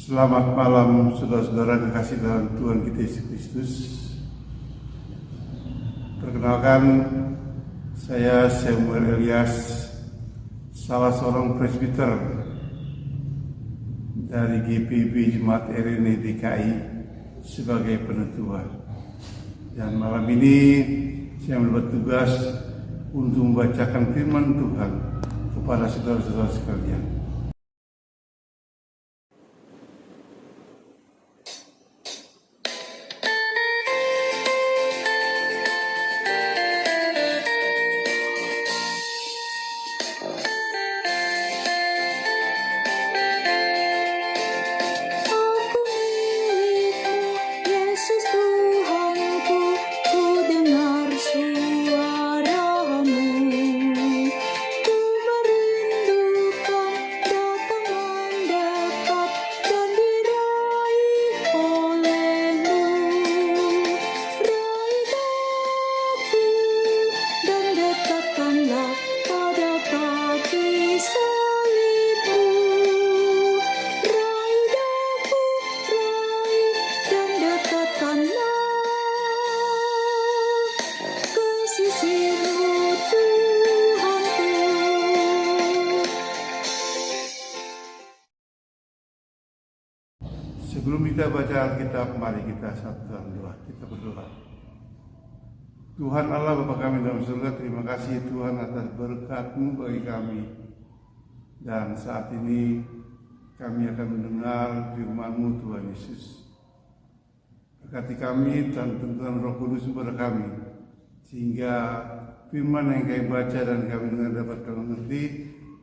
Selamat malam saudara-saudara kekasih dalam Tuhan kita Yesus Kristus. Perkenalkan, saya Samuel Elias, salah seorang presbiter dari GPIB Jemaat RNI DKI sebagai penetua. Dan malam ini saya mendapat tugas untuk membacakan firman Tuhan kepada saudara-saudara sekalian. Sebelum kita baca Alkitab, mari kita satu dalam doa. Kita berdoa. Tuhan Allah Bapa kami dalam surga, terima kasih Tuhan atas berkat-Mu bagi kami. Dan saat ini kami akan mendengar firman-Mu Tuhan Yesus. Berkati kami dan tuntunan Roh Kudus kepada kami, sehingga firman yang kami baca dan kami dengar dapat kami mengerti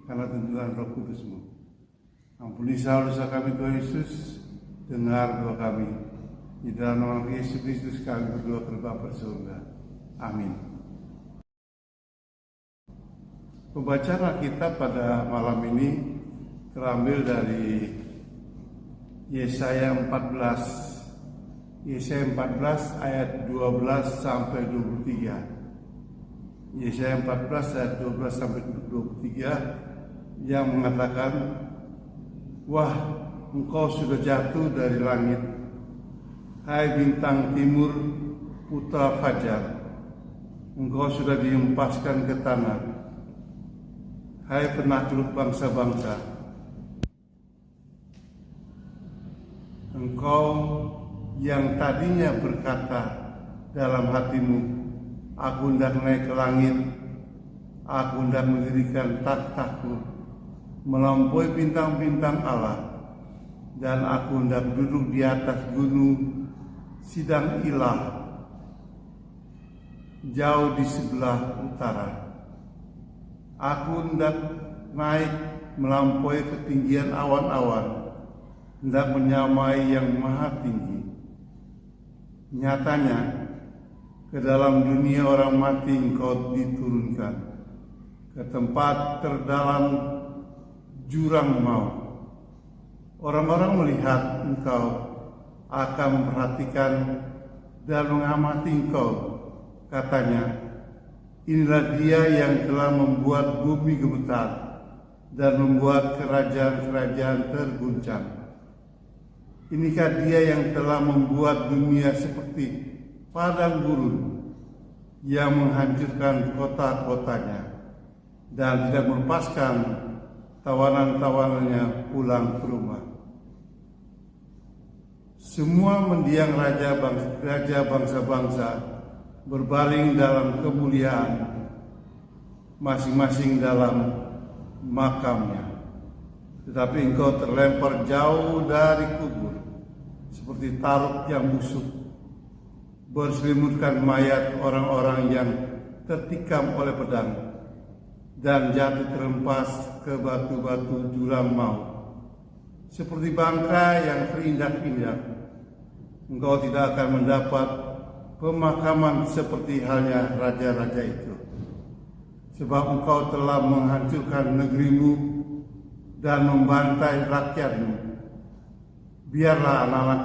karena tuntunan Roh Kudus-Mu. Ampuni salah-salah kami Tuhan Yesus. Dengar doa kami. Di dalam nama Yesus Kristus kami berdoa kepada Bapa di surga. Amin. Pembacaan Alkitab pada malam ini terambil dari Yesaya 14. Yesaya 14 ayat 12 sampai 23. Yesaya 14 ayat 12 sampai 23 yang mengatakan, "Wah, Engkau sudah jatuh dari langit, hai bintang timur putra fajar. Engkau sudah dihempaskan ke tanah, hai penakluk bangsa-bangsa. Engkau yang tadinya berkata dalam hatimu, aku hendak naik ke langit, aku hendak mendirikan takhtaku melampaui bintang-bintang Allah, dan aku hendak duduk di atas gunung sidang ilah jauh di sebelah utara. Aku hendak naik melampaui ketinggian awan-awan, hendak menyamai yang maha tinggi. Nyatanya, ke dalam dunia orang mati Engkau diturunkan, ke tempat terdalam jurang maut. Orang-orang melihat Engkau akan memperhatikan dan mengamati Engkau. Katanya, inilah Dia yang telah membuat bumi gemetar dan membuat kerajaan-kerajaan terguncang. Inikah Dia yang telah membuat dunia seperti padang gurun, yang menghancurkan kota-kotanya dan tidak melepaskan tawanan-tawanannya pulang ke rumah. Semua mendiang raja bangsa-bangsa berbaring dalam kemuliaan, masing-masing dalam makamnya. Tetapi Engkau terlempar jauh dari kubur, seperti taruk yang busuk, berselimutkan mayat orang-orang yang tertikam oleh pedang, dan jatuh terhempas ke batu-batu jurang maut. Seperti bangkai yang terindak-indak, Engkau tidak akan mendapat pemakaman seperti halnya raja-raja itu. Sebab Engkau telah menghancurkan negerimu dan membantai rakyatmu. Biarlah anak-anak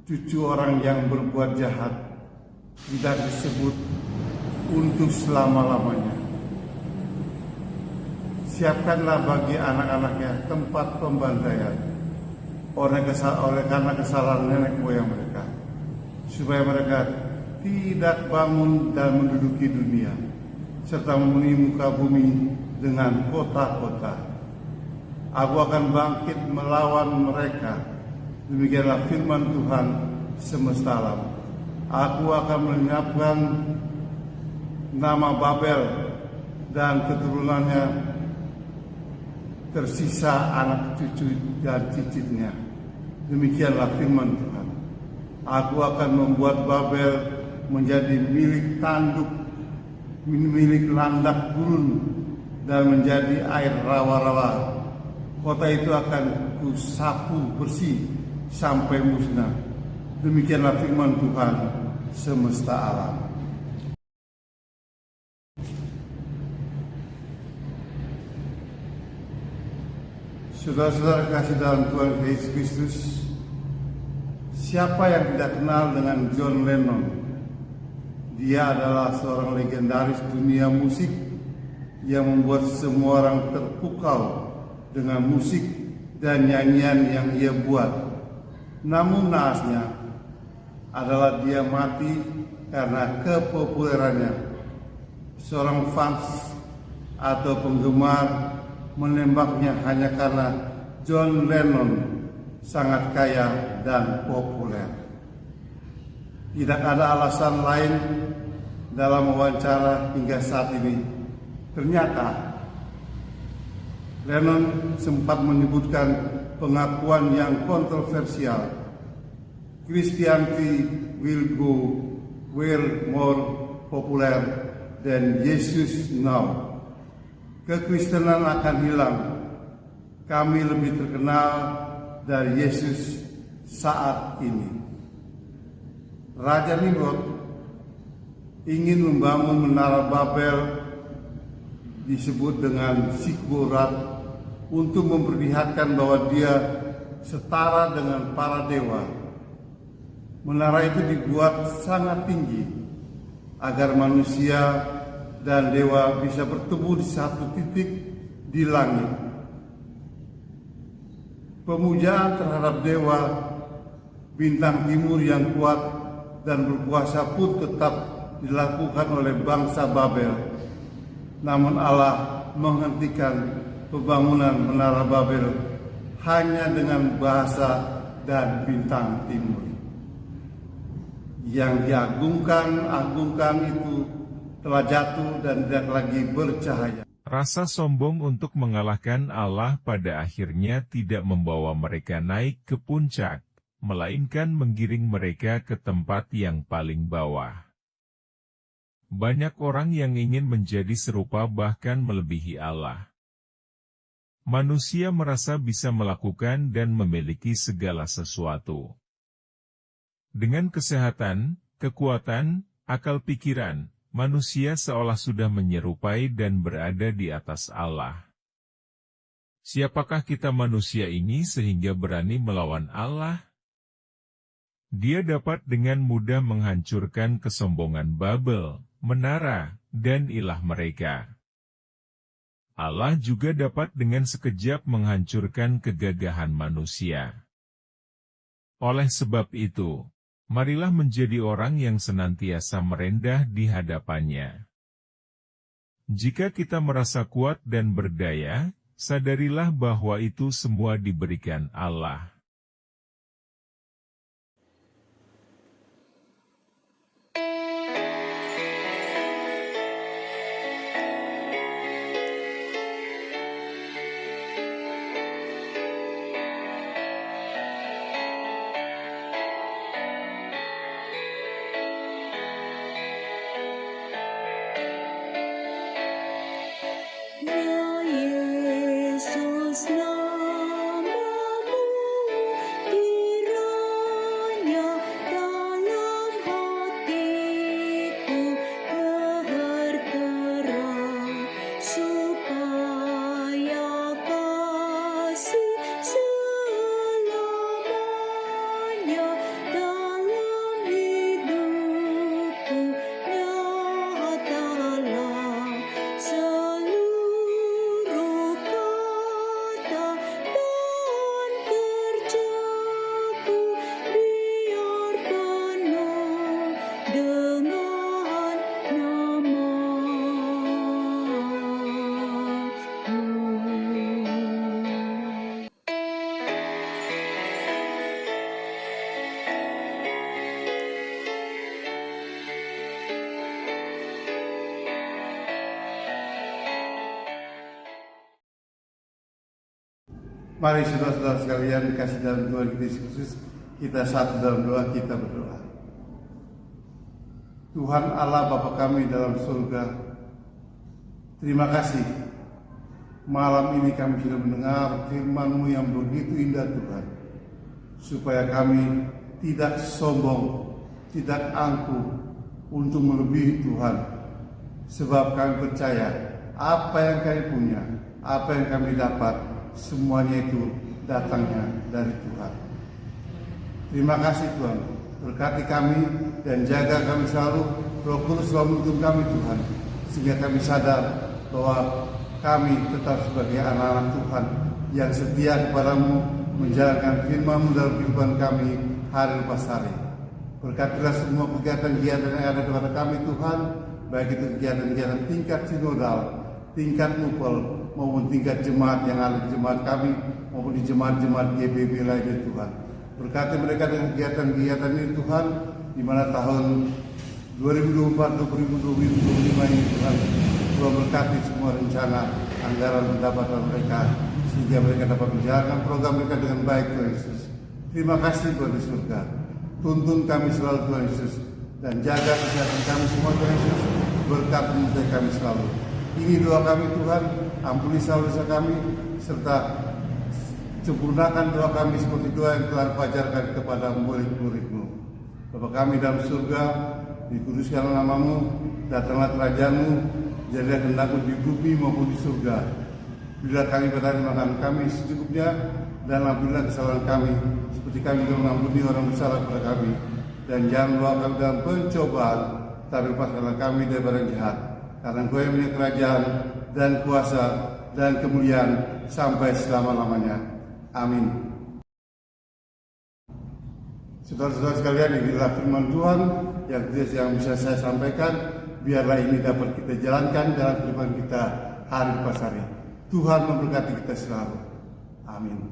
cucu orang yang berbuat jahat tidak disebut untuk selama-lamanya. Siapkanlah bagi anak-anaknya tempat pembantaian, oleh karena kesalahan nenek moyang mereka, supaya mereka tidak bangun dan menduduki dunia, serta memenuhi muka bumi dengan kota-kota. Aku akan bangkit melawan mereka, demikianlah firman Tuhan semesta alam. Aku akan melenyapkan nama Babel dan keturunannya, tersisa anak cucu dan cicitnya. Demikianlah firman Tuhan. Aku akan membuat Babel menjadi milik tanduk, milik landak gurun, dan menjadi air rawa-rawa. Kota itu akan kusapu bersih sampai musnah. Demikianlah firman Tuhan semesta alam. Saudara-saudara kasih dalam Tuhan Yesus Kristus, siapa yang tidak kenal dengan John Lennon? Dia adalah seorang legendaris dunia musik yang membuat semua orang terpukau dengan musik dan nyanyian yang ia buat. Namun naasnya adalah dia mati karena kepopulerannya. Seorang fans atau penggemar menembaknya hanya karena John Lennon sangat kaya dan populer. Tidak ada alasan lain dalam wawancara hingga saat ini. Ternyata Lennon sempat menyebutkan pengakuan yang kontroversial. Christianity will go where more popular than Jesus now. Kekristenan akan hilang. Kami lebih terkenal dari Yesus saat ini. Raja Nimrod ingin membangun menara Babel, disebut dengan Ziggurat, untuk memperlihatkan bahwa dia setara dengan para dewa. Menara itu dibuat sangat tinggi agar manusia dan dewa bisa bertemu di satu titik di langit. Pemujaan terhadap dewa bintang timur yang kuat dan berkuasa pun tetap dilakukan oleh bangsa Babel. Namun Allah menghentikan pembangunan menara Babel hanya dengan bahasa dan bintang timur. Yang diagungkan itu telah jatuh dan tidak lagi bercahaya. Rasa sombong untuk mengalahkan Allah pada akhirnya tidak membawa mereka naik ke puncak, melainkan menggiring mereka ke tempat yang paling bawah. Banyak orang yang ingin menjadi serupa bahkan melebihi Allah. Manusia merasa bisa melakukan dan memiliki segala sesuatu. Dengan kesehatan, kekuatan, akal pikiran, manusia seolah sudah menyerupai dan berada di atas Allah. Siapakah kita manusia ini sehingga berani melawan Allah? Dia dapat dengan mudah menghancurkan kesombongan Babel, menara, dan ilah mereka. Allah juga dapat dengan sekejap menghancurkan kegagahan manusia. Oleh sebab itu, marilah menjadi orang yang senantiasa merendah di hadapannya. Jika kita merasa kuat dan berdaya, sadarilah bahwa itu semua diberikan Allah. Ya Yesus, namamu Mari saudara-saudara sekalian dikasih dalam Tuhan kita Yesus Kristus, kita satu dalam doa, kita berdoa. Tuhan Allah Bapa kami dalam surga, terima kasih malam ini kami sudah mendengar firman-Mu yang begitu indah Tuhan, supaya kami tidak sombong, tidak angkuh untuk melebihi Tuhan, sebab kami percaya apa yang kami punya, apa yang kami dapat, semuanya itu datangnya dari Tuhan. Terima kasih Tuhan, berkati kami dan jaga kami selalu. Roh Kudus selalu menuntun kami Tuhan, sehingga kami sadar bahwa kami tetap sebagai anak-anak Tuhan yang setia kepada-Mu, menjalankan firman-Mu dalam kehidupan kami hari lepas hari. Berkatilah semua kegiatan-kegiatan yang ada kepada kami Tuhan, baik itu kegiatan-kegiatan tingkat sinodal, tingkat mupel, maupun tingkat jemaat yang ada di jemaat kami, maupun di jemaat-jemaat GBB lainnya Tuhan. Berkati mereka dengan kegiatan-kegiatan ini Tuhan, di mana tahun 2024-2025 ini Tuhan, Tuhan berkati semua rencana anggaran pendapatan mereka, sehingga mereka dapat menjalankan program mereka dengan baik Tuhan Yesus. Terima kasih Tuhan di surga. Tuntun kami selalu Tuhan Yesus, dan jaga kesehatan kami semua Tuhan Yesus. Berkat menyertai kami selalu. Ini doa kami Tuhan, ampuni dosa kami, serta sempurnakan doa kami seperti doa yang Tuhan ajarkan kepada murid-murid-Mu. Bapa kami dalam surga, dikuduskanlah nama-Mu, datanglah kerajaan-Mu, jadilah kehendak-Mu di bumi maupun di surga. Berilah kami pada hari makan kami secukupnya, dan ampunilah kesalahan kami, seperti kami juga mengampuni orang bersalah kepada kami. Dan jangan bawa kami dalam pencobaan, tapi lepaskanlah kami daripada yang jahat. Karena Engkau yang punya kerajaan dan kuasa dan kemuliaan sampai selama-lamanya. Amin. Saudara-saudara sekalian, inilah firman Tuhan yang bisa saya sampaikan. Biarlah ini dapat kita jalankan dalam kehidupan kita hari lepas hari. Tuhan memberkati kita selalu. Amin.